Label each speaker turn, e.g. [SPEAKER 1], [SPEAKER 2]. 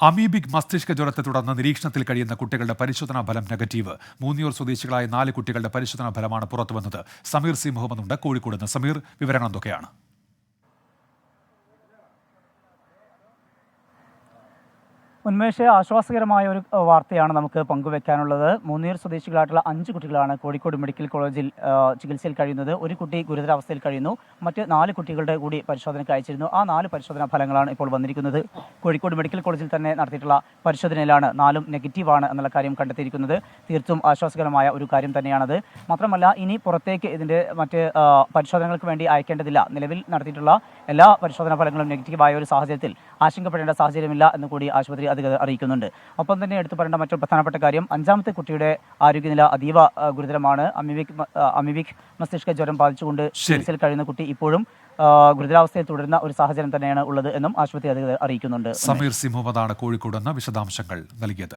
[SPEAKER 1] Amoebic മസ്തിഷ്ക ജ്വരത്തെ തുടർന്ന് നിരീക്ഷണത്തിൽ കഴിയുന്ന കുട്ടികളുടെ പരിശോധനാ ഫലം നെഗറ്റീവ്. മൂന്നിയൂർ സ്വദേശികളായ 4 കുട്ടികളുടെ പരിശോധനാ ഫലമാണ് പുറത്തുവന്നത്. സമീർ സി മുഹമ്മദ് ഉണ്ട് കോഴിക്കോട് നിന്ന്. സമീർ, വിവരങ്ങൾ എന്തൊക്കെയാണ്?
[SPEAKER 2] ഉന്മേഷ ആശ്വാസകരമായ ഒരു വാർത്തയാണ് നമുക്ക് പങ്കുവെക്കാനുള്ളത്. മൂന്നിയൂർ സ്വദേശികളായിട്ടുള്ള 5 കുട്ടികളാണ് കോഴിക്കോട് മെഡിക്കൽ കോളേജിൽ ചികിത്സയിൽ കഴിയുന്നത്. ഒരു കുട്ടി ഗുരുതരാവസ്ഥയിൽ കഴിയുന്നു. മറ്റ് 4 കുട്ടികളുടെ കൂടി പരിശോധനയ്ക്ക് അയച്ചിരുന്നു. ആ 4 പരിശോധനാ ഫലങ്ങളാണ് ഇപ്പോൾ വന്നിരിക്കുന്നത്. കോഴിക്കോട് മെഡിക്കൽ കോളേജിൽ തന്നെ നടത്തിയിട്ടുള്ള പരിശോധനയിലാണ് 4 നെഗറ്റീവാണ് എന്നുള്ള കാര്യം കണ്ടെത്തിയിരിക്കുന്നത്. തീർത്തും ആശ്വാസകരമായ ഒരു കാര്യം തന്നെയാണത്. മാത്രമല്ല, ഇനി പുറത്തേക്ക് ഇതിൻ്റെ മറ്റ് പരിശോധനകൾക്ക് വേണ്ടി അയക്കേണ്ടതില്ല. നിലവിൽ നടത്തിയിട്ടുള്ള എല്ലാ പരിശോധനാ ഫലങ്ങളും നെഗറ്റീവായ ഒരു സാഹചര്യത്തിൽ ആശങ്കപ്പെടേണ്ട സാഹചര്യമില്ല എന്ന് കൂടി ആശുപത്രി അധികൃതർ അറിയിക്കുന്നുണ്ട്. ഒപ്പം തന്നെ എടുത്തു പറയേണ്ട മറ്റൊരു പ്രധാനപ്പെട്ട കാര്യം, 5ാമത്തെ കുട്ടിയുടെ ആരോഗ്യനില അതീവ ഗുരുതരമാണ്. അമീബിക് മസ്തിഷ്ക ജ്വരം ബാധിച്ചുകൊണ്ട് ചികിത്സയിൽ കഴിയുന്ന കുട്ടി ഇപ്പോഴും ഗുരുതരാവസ്ഥയിൽ തുടരുന്ന ഒരു സാഹചര്യം തന്നെയാണ് ഉള്ളത് എന്നും ആശുപത്രി അധികൃതർ അറിയിക്കുന്നുണ്ട്.
[SPEAKER 1] സമീർ സി മുഹമ്മദാണ് കോഴിക്കോട് നിന്ന് വിശദാംശങ്ങൾ നൽകിയത്.